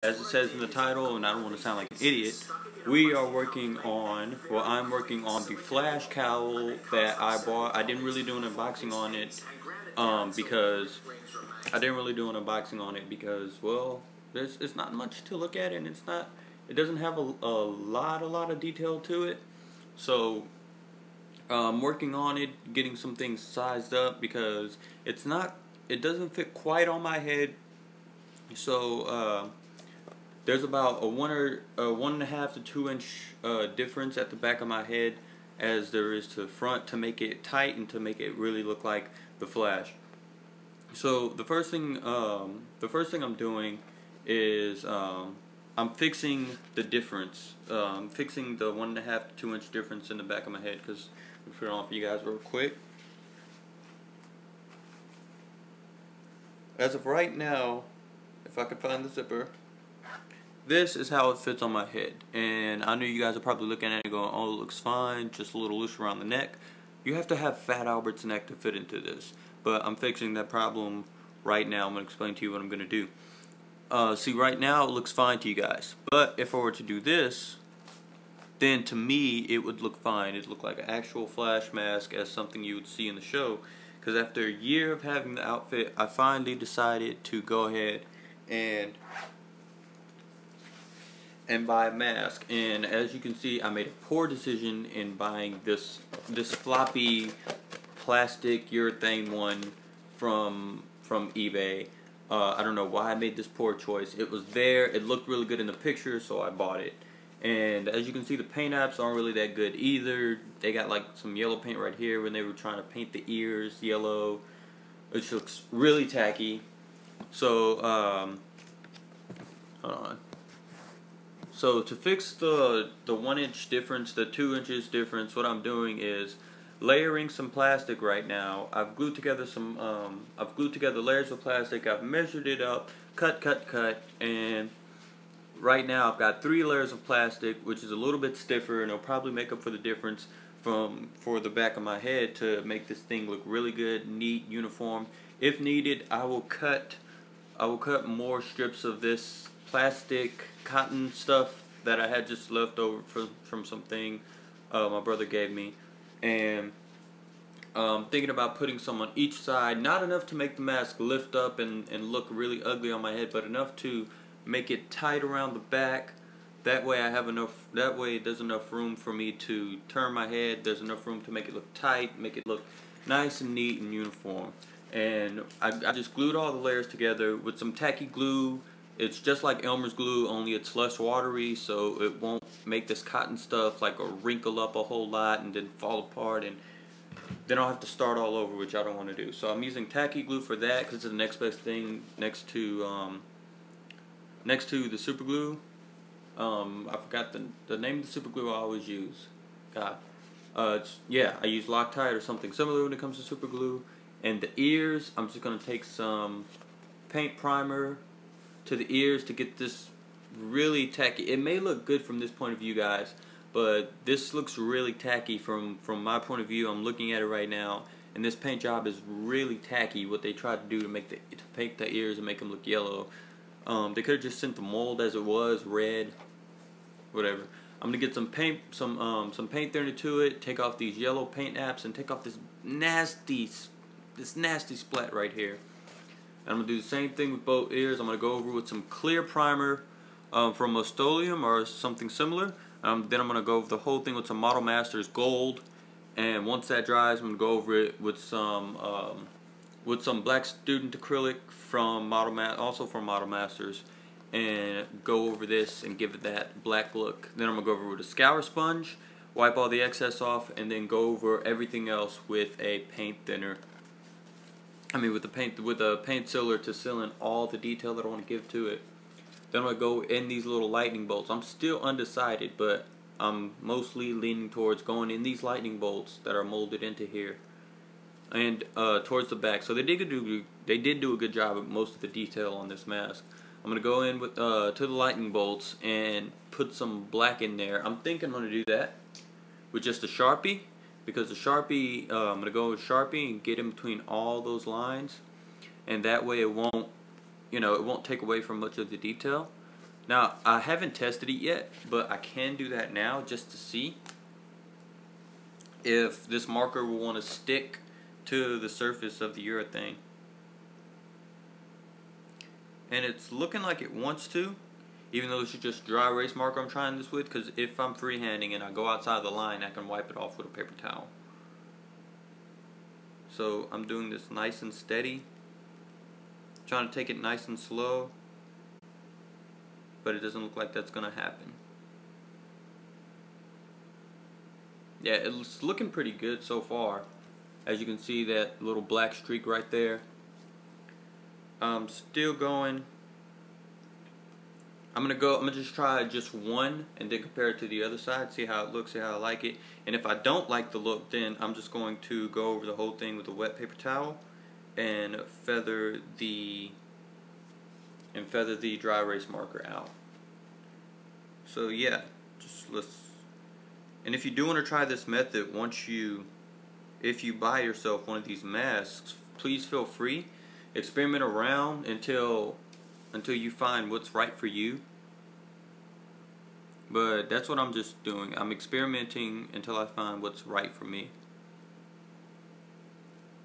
As it says in the title, and I don't want to sound like an idiot, we are working on, well, I'm working on the Flash cowl that I bought. I didn't really do an unboxing on it because well, it's not much to look at, and it doesn't have a lot of detail to it. So I'm working on it, getting some things sized up because it doesn't fit quite on my head. So there's about a 1.5 to 2 inch difference at the back of my head as there is to the front, to make it tight and to make it really look like the Flash. So the first thing I'm doing is I'm fixing the difference, fixing the 1.5 to 2 inch difference in the back of my head. Because let me put it on for you guys real quick. As of right now, if I can find the zipper, this is how it fits on my head. And I know you guys are probably looking at it going, oh, it looks fine, just a little loose around the neck. You have to have Fat Albert's neck to fit into this. But I'm fixing that problem right now. I'm going to explain to you what I'm going to do. See, right now it looks fine to you guys. But if I were to do this, then to me it would look fine. It'd look like an actual Flash mask, as something you would see in the show. Because after a year of having the outfit, I finally decided to go ahead and buy a mask. And as you can see, I made a poor decision in buying this floppy plastic urethane one from eBay. I don't know why I made this poor choice. It was there, it looked really good in the picture, so I bought it. And as you can see, the paint apps aren't really that good either. They got like some yellow paint right here when they were trying to paint the ears yellow, which looks really tacky. So hold on. So to fix the 1 inch difference, the 2 inches difference, what I'm doing is layering some plastic right now. I've glued together layers of plastic. I've measured it up, cut, and right now I've got 3 layers of plastic, which is a little bit stiffer, and it'll probably make up for the difference for the back of my head to make this thing look really good, neat, uniform. If needed, I will cut more strips of this plastic cotton stuff that I had just left over from something my brother gave me, and thinking about putting some on each side. Not enough to make the mask lift up and look really ugly on my head, but enough to make it tight around the back. That way there's enough room for me to turn my head. There's enough room to make it look tight, make it look nice and neat and uniform. And I just glued all the layers together with some tacky glue. It's just like Elmer's glue, only it's less watery, so it won't make this cotton stuff like a wrinkle up a whole lot and then fall apart, and then I'll have to start all over, which I don't want to do. So I'm using tacky glue for that because it's the next best thing next to the super glue. I forgot the name of the super glue I always use. God, I use Loctite or something similar when it comes to super glue. And the ears, I'm just gonna take some paint primer to the ears to get this really tacky. It may look good from this point of view, guys, but this looks really tacky from my point of view. I'm looking at it right now, and this paint job is really tacky. What they tried to do to paint the ears and make them look yellow. They could have just sent the mold as it was, red, whatever. I'm gonna get some paint thinner to it. Take off these yellow paint apps and take off this nasty splat right here. And I'm going to do the same thing with both ears. I'm going to go over with some clear primer from Rust-Oleum or something similar. Then I'm going to go over the whole thing with some Model Masters Gold. And once that dries, I'm going to go over it with some Black Student acrylic from also from Model Masters, and go over this and give it that black look. Then I'm going to go over with a scour sponge, wipe all the excess off, and then go over everything else with a paint thinner. With a paint sealer to seal in all the detail that I want to give to it. Then I'm going to go in these little lightning bolts. I'm still undecided, but I'm mostly leaning towards going in these lightning bolts that are molded into here and towards the back. So they did do a good job of most of the detail on this mask. I'm going to go in with to the lightning bolts and put some black in there. I'm thinking I'm going to do that with just a Sharpie. Because the Sharpie, I'm going to go with Sharpie and get in between all those lines, and that way it won't take away from much of the detail. Now, I haven't tested it yet, but I can do that now just to see if this marker will want to stick to the surface of the urethane. And it's looking like it wants to, even though it's just dry erase marker I'm trying this with, because if I'm freehanding and I go outside the line, I can wipe it off with a paper towel. So I'm doing this nice and steady, trying to take it nice and slow, but it doesn't look like that's going to happen. Yeah, it's looking pretty good so far. As you can see, that little black streak right there. I'm still going. I'm gonna just try just one and then compare it to the other side, see how it looks, see how I like it. And if I don't like the look, then I'm just going to go over the whole thing with a wet paper towel and feather the dry erase marker out. So yeah, and if you do want to try this method, if you buy yourself one of these masks, please feel free. Experiment around until you find what's right for you. But that's what I'm just doing. I'm experimenting until I find what's right for me.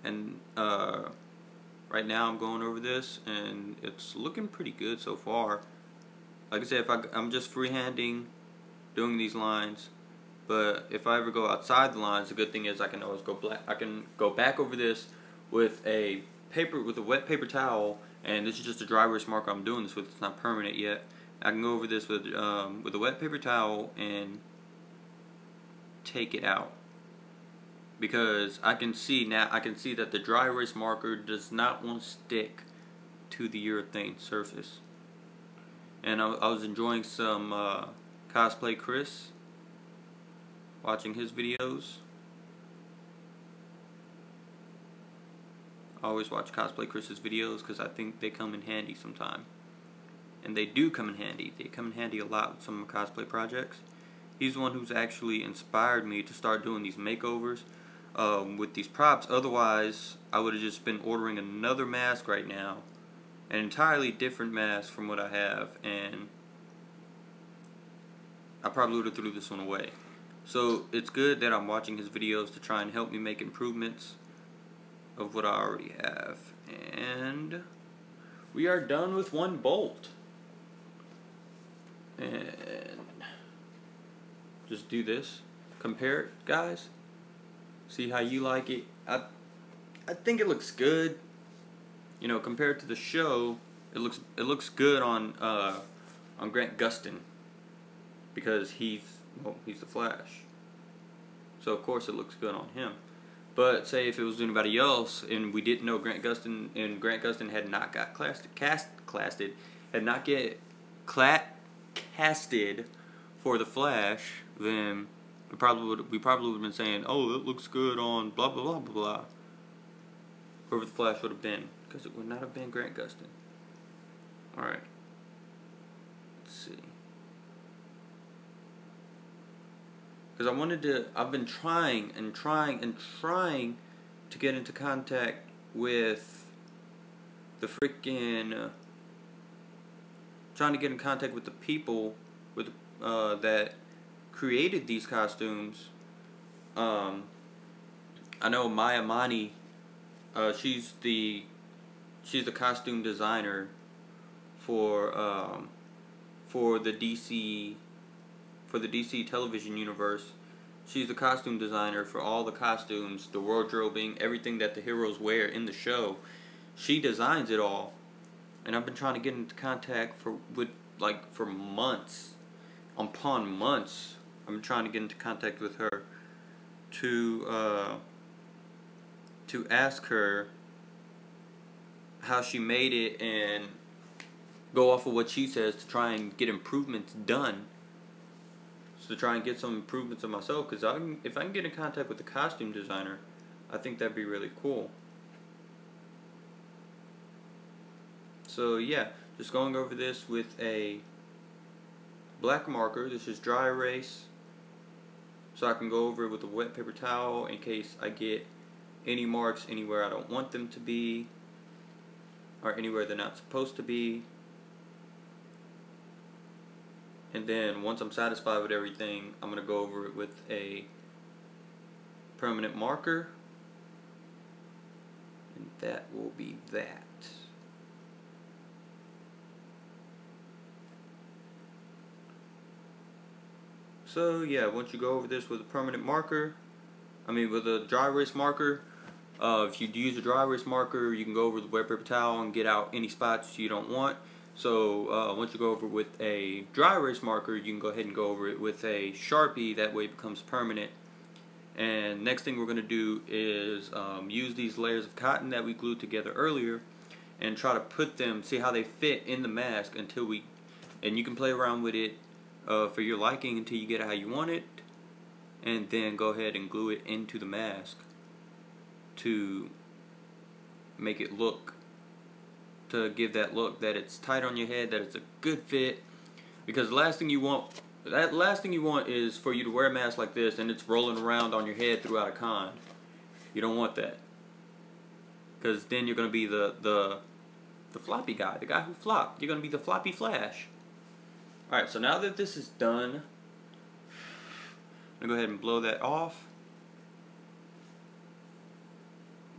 And right now I'm going over this, and it's looking pretty good so far. Like I said, I'm just freehanding, doing these lines. But if I ever go outside the lines, the good thing is I can always go back over this with a wet paper towel, and this is just a dry erase marker I'm doing this with. It's not permanent yet. I can go over this with a wet paper towel and take it out, because I can see that the dry erase marker does not want to stick to the urethane surface. And I was enjoying some Cosplay Chris, watching his videos. I always watch Cosplay Chris's videos because I think they come in handy sometime. And they do come in handy. They come in handy a lot with some of my cosplay projects. He's the one who's actually inspired me to start doing these makeovers with these props. Otherwise, I would have just been ordering another mask right now. An entirely different mask from what I have. And I probably would have threw this one away. So it's good that I'm watching his videos to try and help me make improvements of what I already have. And we are done with one bolt. And just do this. Compare it, guys. See how you like it. I think it looks good. You know, compared to the show, it looks good on Grant Gustin, because he's the Flash. So of course it looks good on him. But say if it was anybody else and we didn't know Grant Gustin, and Grant Gustin had not got casted for the Flash, then we probably would have been saying, oh, it looks good on blah blah blah blah blah. Whoever the Flash would have been, because it would not have been Grant Gustin. Alright. Let's see. Because I've been trying to get into contact with the freaking, trying to get in contact with the people that created these costumes. I know Maya Mani, she's the costume designer for the DC television universe. She's the costume designer for all the costumes, the wardrobing, everything that the heroes wear in the show. She designs it all, and I've been trying to get into contact for months upon months. I'm trying to get into contact with her to ask her how she made it and go off of what she says to try and get improvements done. To try and get some improvements of myself, because if I can get in contact with the costume designer, I think that'd be really cool. So yeah, just going over this with a black marker. This is dry erase, so I can go over it with a wet paper towel in case I get any marks anywhere I don't want them to be, or anywhere they're not supposed to be. And then once I'm satisfied with everything, I'm going to go over it with a permanent marker. And that will be that. So yeah, once you go over this with a permanent marker, with a dry erase marker, if you use a dry erase marker, you can go over the wet paper towel and get out any spots you don't want. So once you go over with a dry erase marker, you can go ahead and go over it with a Sharpie. That way it becomes permanent. And next thing we're going to do is use these layers of cotton that we glued together earlier and try to put them, see how they fit in the mask and you can play around with it for your liking until you get it how you want it, and then go ahead and glue it into the mask to make it look, to give that look that it's tight on your head, that it's a good fit. Because the last thing you want is for you to wear a mask like this and it's rolling around on your head throughout a con. You don't want that, because then you're going to be the floppy guy, the guy who flopped. You're going to be the floppy Flash. Alright, so now that this is done, I'm going to go ahead and blow that off.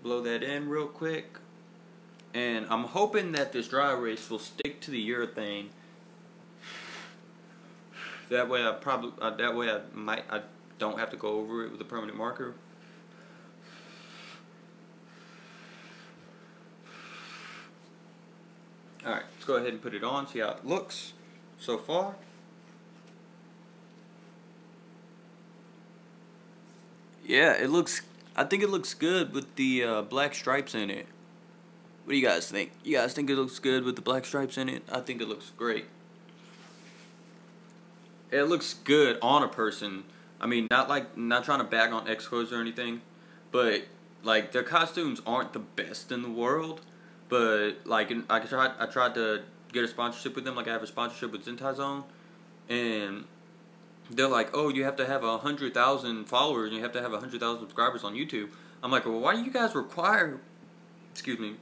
Blow that in real quick. And I'm hoping that this dry erase will stick to the urethane. That way I don't have to go over it with a permanent marker. Alright, let's go ahead and put it on, see how it looks so far. Yeah, I think it looks good with the black stripes in it. What do you guys think? You guys think it looks good with the black stripes in it? I think it looks great. It looks good on a person. Not trying to bag on X-Codes or anything, but like their costumes aren't the best in the world. But like I tried to get a sponsorship with them. Like I have a sponsorship with Zentai Zone, and they're like, oh, you have to have 100,000 followers and you have to have 100,000 subscribers on YouTube. I'm like, well, why do you guys require? Excuse me.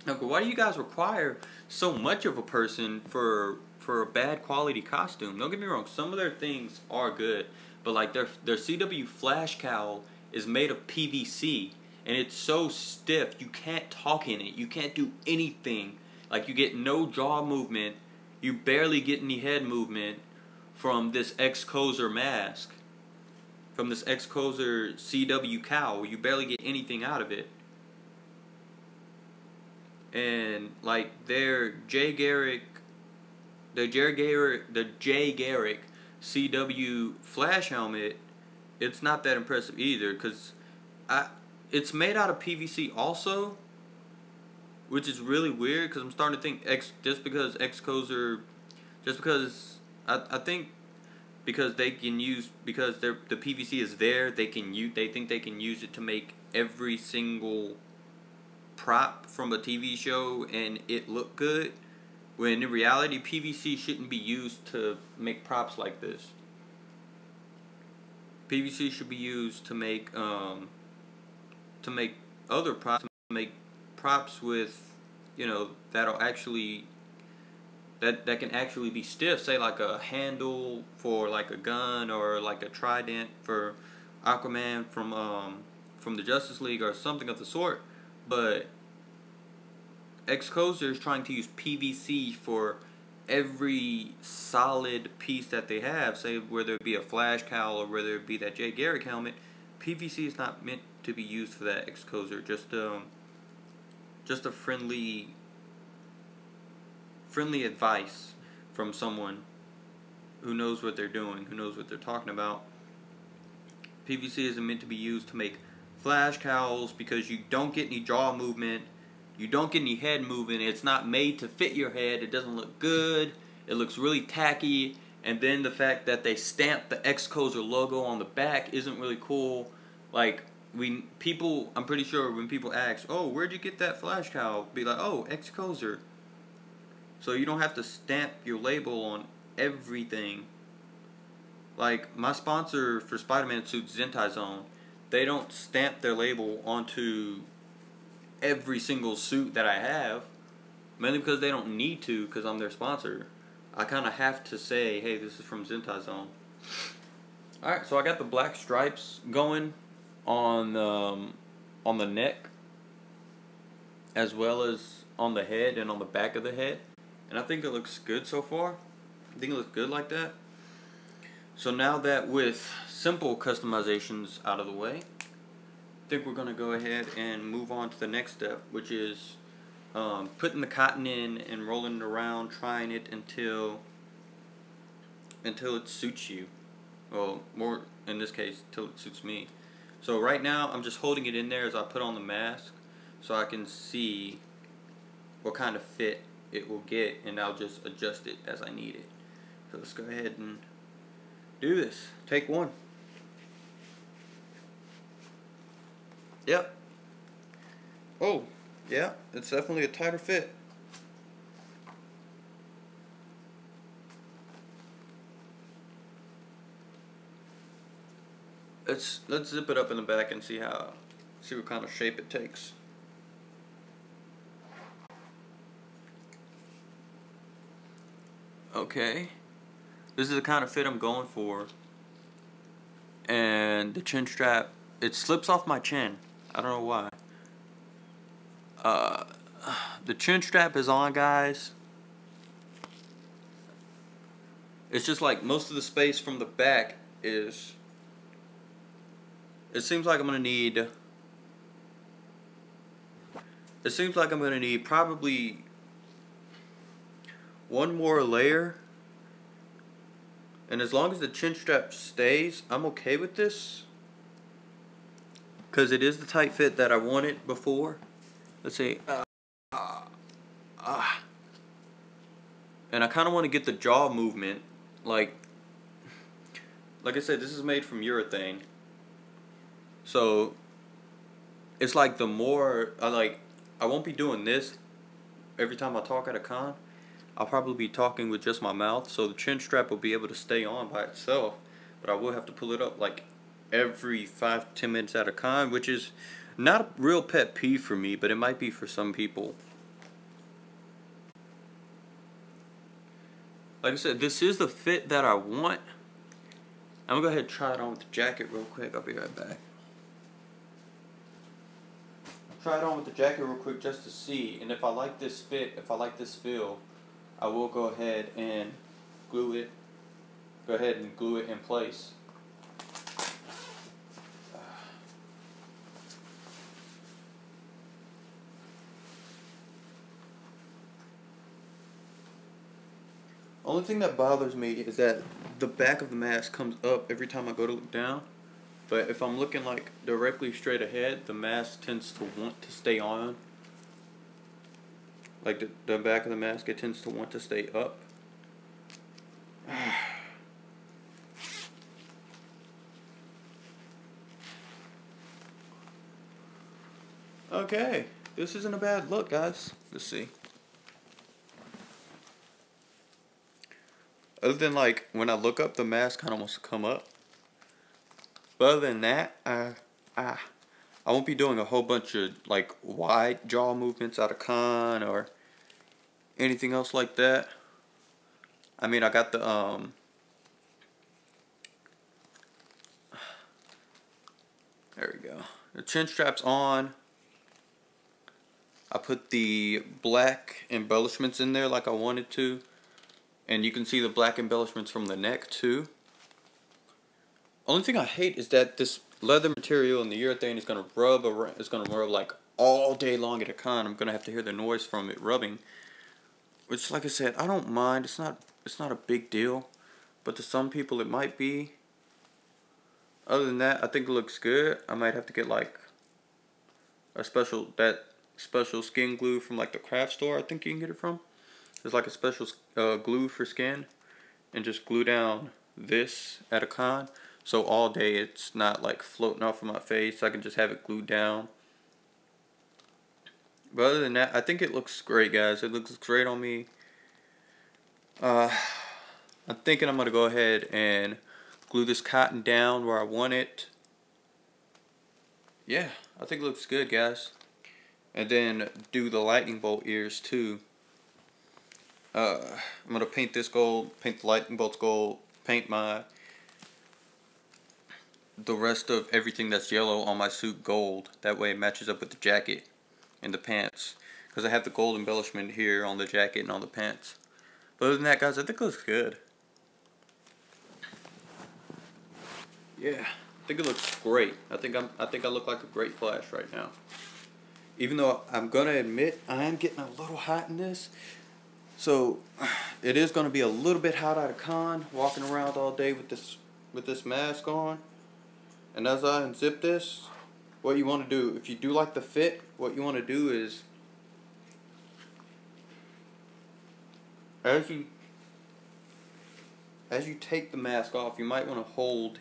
Like, why do you guys require so much of a person for a bad quality costume? Don't get me wrong, some of their things are good, but like their CW Flash Cowl is made of PVC and it's so stiff you can't talk in it. You can't do anything. Like you get no jaw movement, you barely get any head movement from this X-Cozer mask, from this X-Cozer CW Cowl. You barely get anything out of it. And like their Jay Garrick CW Flash helmet, it's not that impressive either, because it's made out of PVC also, which is really weird, because I'm starting to think just because I think because they can use, because the PVC is there, they think they can use it to make every single prop from a TV show and it look good, when in reality PVC shouldn't be used to make props like this. PVC should be used to make other props, to make props with, you know, that'll actually that can actually be stiff, say like a handle for like a gun, or like a trident for Aquaman from the Justice League or something of the sort. But X-Cozer is trying to use PVC for every solid piece that they have, say whether it be a Flash Cowl or whether it be that Jay Garrick helmet. PVC is not meant to be used for that X-Cozer. Just a friendly advice from someone who knows what they're doing, who knows what they're talking about. PVC isn't meant to be used to make Flash Cowls, because you don't get any jaw movement, you don't get any head movement. It's not made to fit your head. It doesn't look good. It looks really tacky. And then the fact that they stamped the X-Cozer logo on the back isn't really cool. Like, I'm pretty sure when people ask, oh, where'd you get that Flash Cowl? Be like, oh, X-Cozer. So you don't have to stamp your label on everything. Like, my sponsor for Spider-Man suits, Zentai Zone, they don't stamp their label onto every single suit that I have, mainly because they don't need to, because I'm their sponsor. I kind of have to say, hey, this is from Zentai Zone. Alright, so I got the black stripes going on the neck, as well as on the head and on the back of the head. And I think it looks good so far. I think it looks good like that. So now that with simple customizations out of the way, I think we're going to go ahead and move on to the next step, which is putting the cotton in and rolling it around, trying it until it suits you. Well, more in this case, until it suits me. So right now, I'm just holding it in there as I put on the mask, so I can see what kind of fit it will get, and I'll just adjust it as I need it. So let's go ahead and do this. Take one. Yep. Oh, yeah, it's definitely a tighter fit. Let's zip it up in the back and see what kind of shape it takes. Okay, this is the kind of fit I'm going for, and the chin strap, it slips off my chin. I don't know why. The chin strap is on, guys. It's just like most of the space from the back is. It seems like I'm gonna need. It seems like I'm gonna need probably one more layer, and as long as the chin strap stays, I'm okay with this, because it is the tight fit that I wanted before. Let's see, and I kind of want to get the jaw movement, like I said, this is made from urethane, so it's like the more I won't be doing this every time I talk at a con. I'll probably be talking with just my mouth, so the chin strap will be able to stay on by itself, but I will have to pull it up like every 5 to 10 minutes at a con, which is not a real pet peeve for me, but it might be for some people. Like I said, this is the fit that I want. I'm gonna go ahead and try it on with the jacket real quick. I'll be right back. Try it on with the jacket real quick just to see, and if I like this fit, if I like this feel, I will go ahead and glue it. Go ahead and glue it in place. Only thing that bothers me is that the back of the mask comes up every time I go to look down. But if I'm looking like directly straight ahead, the mask tends to want to stay on. Like the back of the mask, it tends to want to stay up. Okay, this isn't a bad look, guys. Let's see. Other than like when I look up, the mask kind of wants to come up. But other than that, I won't be doing a whole bunch of like wide jaw movements out of con or anything else like that. I mean, I got the there we go. The chin strap's on. I put the black embellishments in there like I wanted to, and you can see the black embellishments from the neck too. Only thing I hate is that this leather material and the urethane is gonna rub around. It's gonna rub like all day long at a con. I'm gonna have to hear the noise from it rubbing, which, like I said, I don't mind. It's not a big deal, but to some people it might be. Other than that, I think it looks good. I might have to get like a special skin glue from like the craft store. I think you can get it from. There's like a special glue for skin, and just glue down this at a con. So all day it's not like floating off of my face. I can just have it glued down. But other than that, I think it looks great, guys. It looks great on me. I'm thinking I'm going to go ahead and glue this cotton down where I want it. Yeah, I think it looks good, guys. And then do the lightning bolt ears too. I'm gonna paint this gold, paint the lightning bolts gold, paint the rest of everything that's yellow on my suit gold. That way it matches up with the jacket and the pants. Because I have the gold embellishment here on the jacket and on the pants. But other than that, guys, I think it looks good. Yeah, I think it looks great. I think I look like a great Flash right now. Even though I'm gonna admit I am getting a little hot in this. So it is gonna be a little bit hot out of con, walking around all day with this mask on. And as I unzip this, what you want to do, if you do like the fit, what you want to do is, as you take the mask off, you might want to hold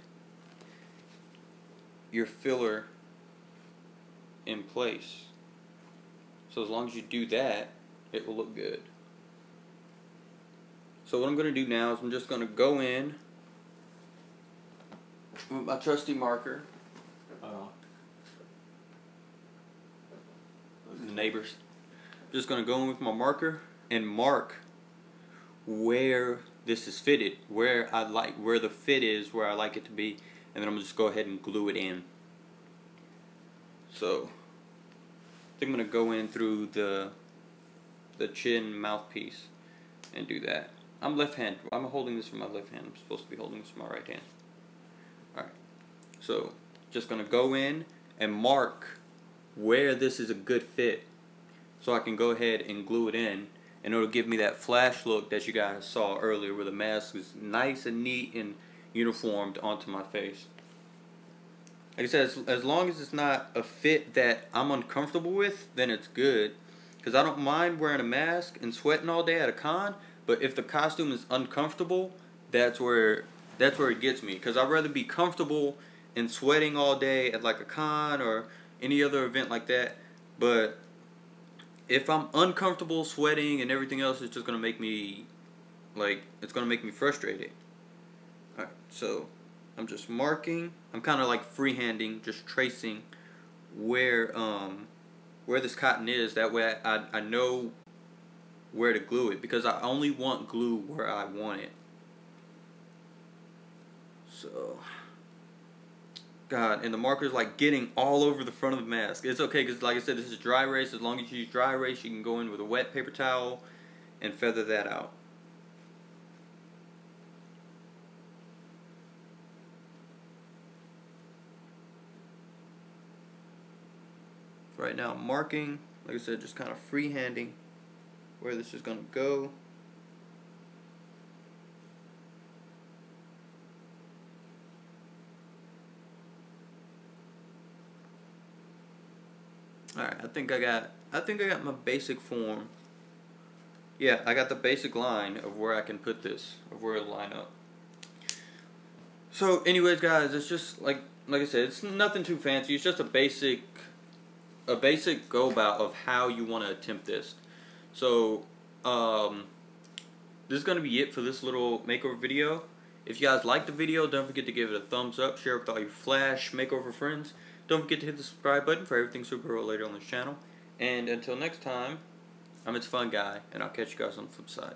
your filler in place. So as long as you do that, it will look good. So what I'm going to do now is I'm just going to go in with my trusty marker. The neighbors. Just going to go in with my marker and mark where this is fitted, where the fit is, where I like it to be, and then I'm going to just go ahead and glue it in. So I think I'm going to go in through the chin mouthpiece and do that. I'm left-handed. I'm holding this with my left hand. I'm supposed to be holding this with my right hand. Alright, so just going to go in and mark where this is a good fit so I can go ahead and glue it in, and it'll give me that Flash look that you guys saw earlier where the mask is nice and neat and uniformed onto my face. Like I said, as long as it's not a fit that I'm uncomfortable with, then it's good. Because I don't mind wearing a mask and sweating all day at a con, but if the costume is uncomfortable, that's where it gets me. Because I'd rather be comfortable and sweating all day at like a con or any other event like that. But if I'm uncomfortable sweating and everything else, it's just gonna make me frustrated. Alright, so I'm just marking. I'm kind of like freehanding, just tracing where this cotton is. That way I know where to glue it, because I only want glue where I want it. So, God, and the marker's like getting all over the front of the mask. It's okay, because like I said, this is dry erase. As long as you use dry erase, you can go in with a wet paper towel and feather that out. Right now I'm marking, like I said, just kind of freehanding where this is going to go. Alright, I think I got my basic form. Yeah, I got the basic line of where I can put this, of where it'll line up. So anyways, guys, it's just like I said, it's nothing too fancy. It's just a basic go about of how you want to attempt this. So this is going to be it for this little makeover video. If you guys like the video, don't forget to give it a thumbs up, share it with all your Flash makeover friends. Don't forget to hit the subscribe button for everything superhero related on this channel. And until next time, I'm It's Fun Guy, and I'll catch you guys on the flip side.